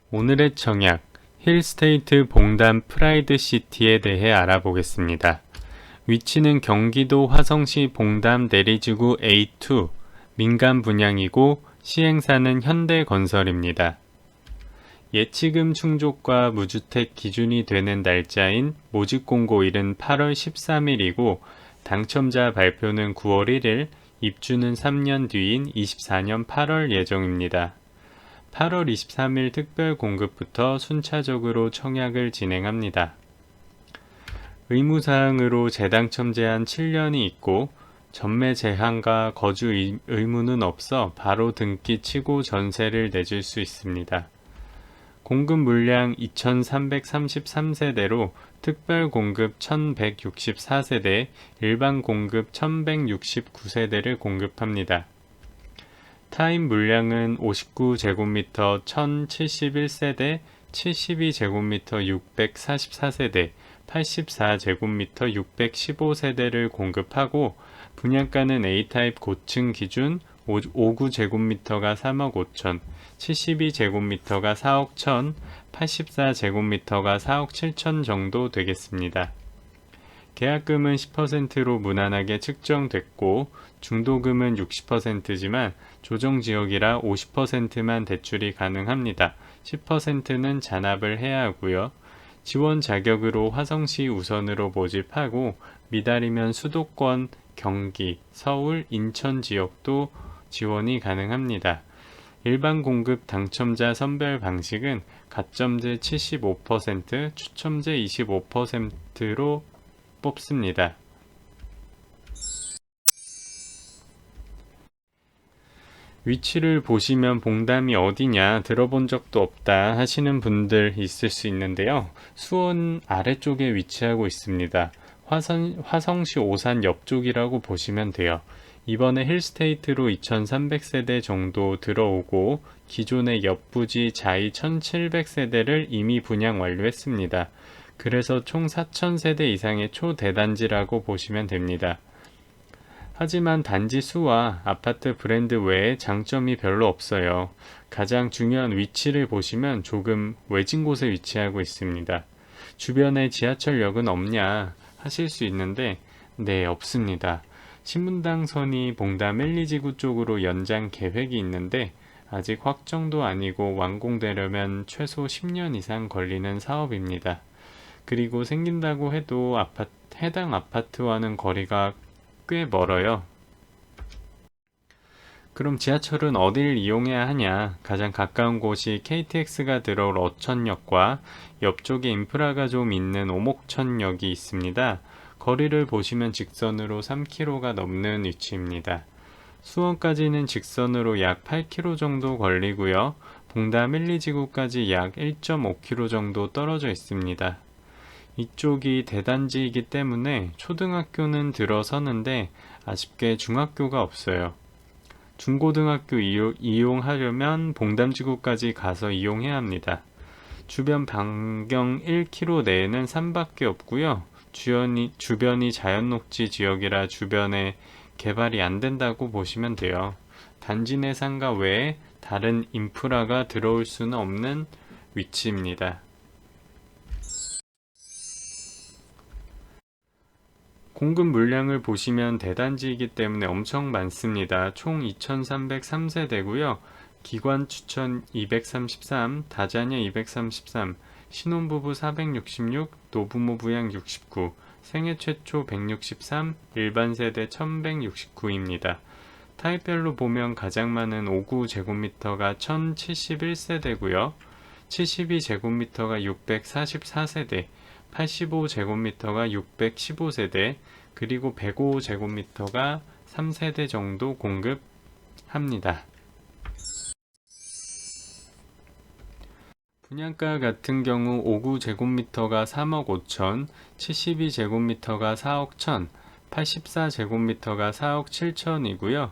오늘의 청약, 힐스테이트 봉담 프라이드시티에 대해 알아보겠습니다. 위치는 경기도 화성시 봉담 내리지구 A2, 민간 분양이고 시행사는 현대건설입니다. 예치금 충족과 무주택 기준이 되는 날짜인 모집공고일은 8월 13일이고 당첨자 발표는 9월 1일, 입주는 3년 뒤인 24년 8월 예정입니다. 8월 23일 특별 공급부터 순차적으로 청약을 진행합니다. 의무사항으로 재당첨 제한 7년이 있고 전매 제한과 거주 의무는 없어 바로 등기 치고 전세를 내줄 수 있습니다. 공급 물량 2333세대로 특별 공급 1164세대, 일반 공급 1169세대를 공급합니다. 타입 물량은 59제곱미터 1071세대, 72제곱미터 644세대, 84제곱미터 615세대를 공급하고 분양가는 A타입 고층 기준 59제곱미터가 3억 5천, 72제곱미터가 4억 1천, 84제곱미터가 4억 7천 정도 되겠습니다. 계약금은 10%로 무난하게 측정됐고 중도금은 60%지만 조정지역이라 50%만 대출이 가능합니다. 10%는 잔압을 해야 하고요. 지원 자격으로 화성시 우선으로 모집하고 미달이면 수도권, 경기, 서울, 인천 지역도 지원이 가능합니다. 일반 공급 당첨자 선별 방식은 가점제 75%, 추첨제 25%로 뽑습니다. 위치를 보시면 봉담이 어디냐 들어본 적도 없다 하시는 분들 있을 수 있는데요. 수원 아래쪽에 위치하고 있습니다. 화성시 오산 옆쪽이라고 보시면 돼요. 이번에 힐스테이트로 2300세대 정도 들어오고 기존의 옆부지 자이 1700세대를 이미 분양 완료했습니다. 그래서 총 4000세대 이상의 초대단지라고 보시면 됩니다. 하지만 단지 수와 아파트 브랜드 외에 장점이 별로 없어요. 가장 중요한 위치를 보시면 조금 외진 곳에 위치하고 있습니다. 주변에 지하철역은 없냐 하실 수 있는데 네, 없습니다. 신분당선이 봉담 1, 2지구 쪽으로 연장 계획이 있는데 아직 확정도 아니고 완공되려면 최소 10년 이상 걸리는 사업입니다. 그리고 생긴다고 해도 해당 아파트와는 거리가 꽤 멀어요. 그럼 지하철은 어딜 이용해야 하냐? 가장 가까운 곳이 KTX가 들어올 어천역과 옆쪽에 인프라가 좀 있는 오목천역이 있습니다. 거리를 보시면 직선으로 3km가 넘는 위치입니다. 수원까지는 직선으로 약 8km 정도 걸리고요. 봉담 1, 2지구까지 약 1.5km 정도 떨어져 있습니다. 이쪽이 대단지이기 때문에 초등학교는 들어서는데 아쉽게 중학교가 없어요. 중고등학교 이용하려면 봉담지구까지 가서 이용해야 합니다. 주변 반경 1km 내에는 산밖에 없고요. 주변이 자연녹지 지역이라 주변에 개발이 안 된다고 보시면 돼요. 단지 내 상가 외에 다른 인프라가 들어올 수는 없는 위치입니다. 공급 물량을 보시면 대단지이기 때문에 엄청 많습니다. 총 2303세대고요. 기관 추천 233, 다자녀 233, 신혼부부 466, 노부모 부양 69, 생애 최초 163, 일반 세대 1169입니다. 타입별로 보면 가장 많은 59제곱미터가 1071세대고요. 72제곱미터가 644세대, 85제곱미터가 615세대, 그리고 105제곱미터가 3세대 정도 공급합니다. 분양가 같은 경우 59제곱미터가 3억 5천, 72제곱미터가 4억 1천, 84제곱미터가 4억 7천이고요.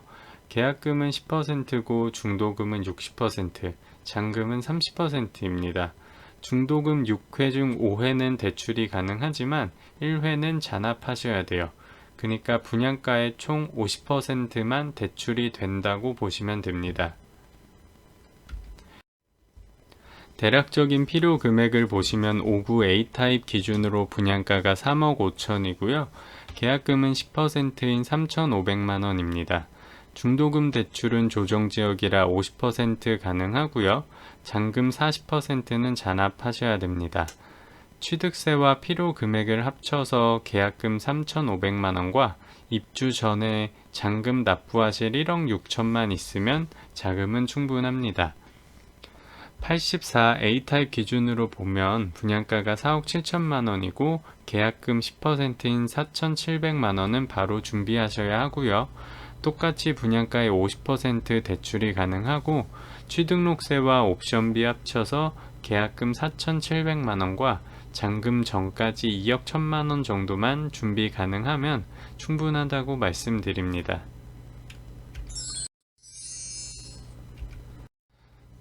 계약금은 10%고 중도금은 60%, 잔금은 30%입니다. 중도금 6회 중 5회는 대출이 가능하지만 1회는 잔압하셔야 돼요. 그러니까 분양가의 총 50%만 대출이 된다고 보시면 됩니다. 대략적인 필요 금액을 보시면 59 A타입 기준으로 분양가가 3억 5천이고요. 계약금은 10%인 3,500만 원입니다. 중도금 대출은 조정지역이라 50% 가능하고요. 잔금 40%는 잔압하셔야 됩니다. 취득세와 필요 금액을 합쳐서 계약금 3,500만 원과 입주 전에 잔금 납부하실 1억 6천만 있으면 자금은 충분합니다. 84 A타입 기준으로 보면 분양가가 4억 7천만 원이고 계약금 10%인 4,700만 원은 바로 준비하셔야 하고요. 똑같이 분양가의 50% 대출이 가능하고 취등록세와 옵션비 합쳐서 계약금 4,700만 원과 잔금 전까지 2억 1천만 원 정도만 준비 가능하면 충분하다고 말씀드립니다.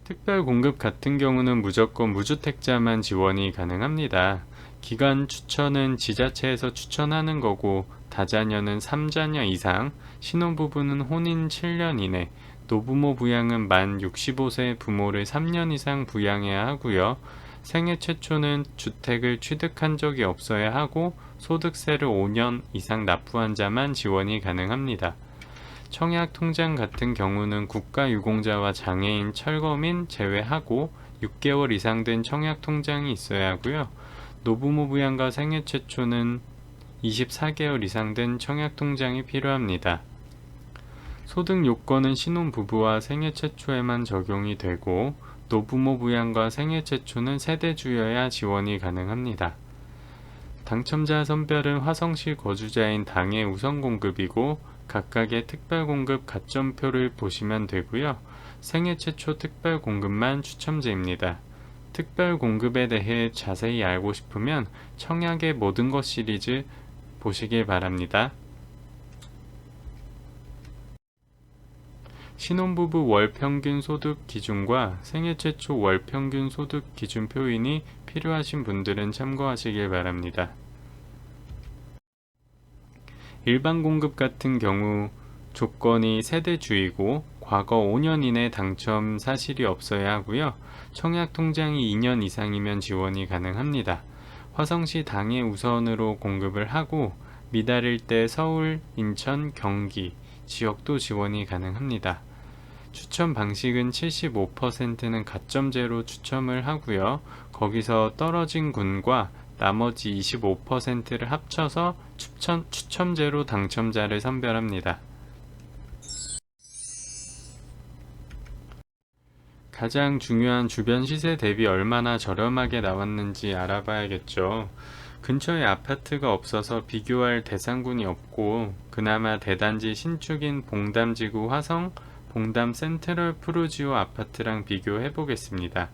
특별 공급 같은 경우는 무조건 무주택자만 지원이 가능합니다. 기간 추천은 지자체에서 추천하는 거고 다자녀는 3자녀 이상, 신혼부부는 혼인 7년 이내, 노부모 부양은 만 65세 부모를 3년 이상 부양해야 하고요. 생애 최초는 주택을 취득한 적이 없어야 하고 소득세를 5년 이상 납부한 자만 지원이 가능합니다. 청약통장 같은 경우는 국가유공자와 장애인, 철거민 제외하고 6개월 이상 된 청약통장이 있어야 하고요. 노부모 부양과 생애 최초는 24개월 이상 된 청약통장이 필요합니다. 소득 요건은 신혼부부와 생애 최초에만 적용이 되고 노부모 부양과 생애 최초는 세대주여야 지원이 가능합니다. 당첨자 선별은 화성시 거주자인 당의 우선 공급이고 각각의 특별 공급 가점표를 보시면 되고요. 생애 최초 특별 공급만 추첨제입니다. 특별 공급에 대해 자세히 알고 싶으면 청약의 모든 것 시리즈 보시길 바랍니다. 신혼부부 월평균 소득 기준과 생애 최초 월평균 소득 기준 표인이 필요하신 분들은 참고하시길 바랍니다. 일반 공급 같은 경우 조건이 세대주이고 과거 5년 이내 당첨 사실이 없어야 하고요. 청약 통장이 2년 이상이면 지원이 가능합니다. 화성시 당의 우선으로 공급을 하고 미달일 때 서울, 인천, 경기 지역도 지원이 가능합니다. 추첨 방식은 75%는 가점제로 추첨을 하고요. 거기서 떨어진 군과 나머지 25%를 합쳐서 추첨제로 당첨자를 선별합니다. 가장 중요한 주변 시세 대비 얼마나 저렴하게 나왔는지 알아봐야겠죠. 근처에 아파트가 없어서 비교할 대상군이 없고 그나마 대단지 신축인 봉담지구 화성, 봉담 센트럴 푸르지오 아파트랑 비교해 보겠습니다.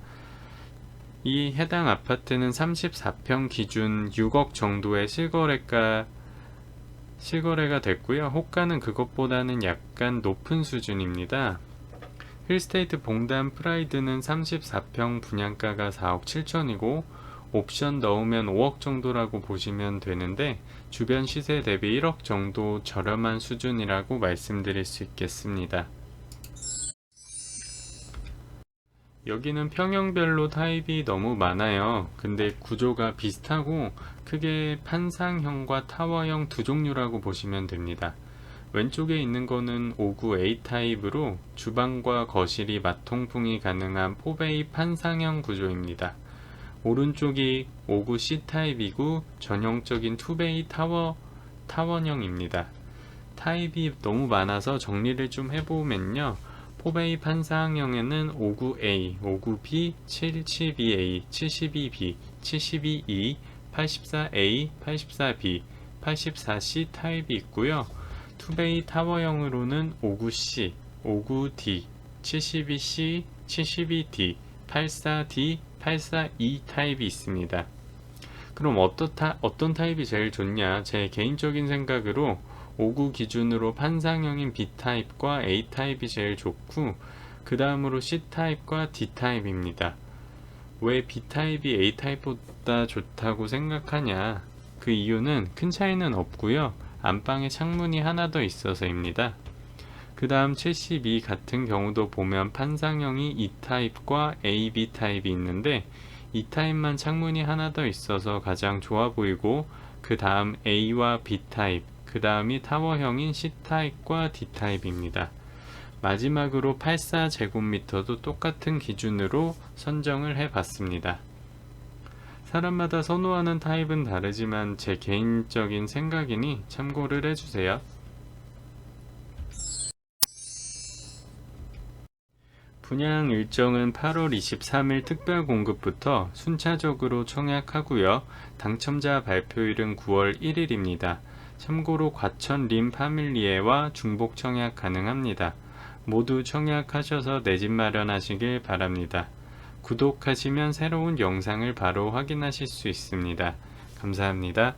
이 해당 아파트는 34평 기준 6억 정도의 실거래가 됐고요. 호가는 그것보다는 약간 높은 수준입니다. 힐스테이트 봉담 프라이드는 34평 분양가가 4억 7천이고 옵션 넣으면 5억 정도라고 보시면 되는데 주변 시세 대비 1억 정도 저렴한 수준이라고 말씀드릴 수 있겠습니다. 여기는 평형별로 타입이 너무 많아요. 근데 구조가 비슷하고 크게 판상형과 타워형 두 종류라고 보시면 됩니다. 왼쪽에 있는 거는 59 A 타입으로 주방과 거실이 맞통풍이 가능한 4베이 판상형 구조입니다. 오른쪽이 59 C 타입이고 전형적인 2베이 타원형입니다. 타입이 너무 많아서 정리를 좀 해보면요. 4베이 판상형에는 59A, 59B, 72A, 72B, 72E, 84A, 84B, 84C 타입이 있고요. 2베이 타워형으로는 59C, 59D, 72C, 72D, 84D, 84E 타입이 있습니다. 그럼 어떤 타입이 제일 좋냐? 제 개인적인 생각으로 59 기준으로 판상형인 B타입과 A타입이 제일 좋고 그 다음으로 C타입과 D타입입니다. 왜 B타입이 A타입보다 좋다고 생각하냐? 그 이유는 큰 차이는 없고요. 안방에 창문이 하나 더 있어서입니다. 그 다음 72 같은 경우도 보면 판상형이 E타입과 AB타입이 있는데 E타입만 창문이 하나 더 있어서 가장 좋아 보이고 그 다음 A와 B타입, 그 다음이 타워형인 C타입과 D타입입니다. 마지막으로 84제곱미터도 똑같은 기준으로 선정을 해봤습니다. 사람마다 선호하는 타입은 다르지만 제 개인적인 생각이니 참고를 해주세요. 분양 일정은 8월 23일 특별 공급부터 순차적으로 청약하고요. 당첨자 발표일은 9월 1일입니다. 참고로 과천 림 파밀리에와 중복 청약 가능합니다. 모두 청약하셔서 내 집 마련하시길 바랍니다. 구독하시면 새로운 영상을 바로 확인하실 수 있습니다. 감사합니다.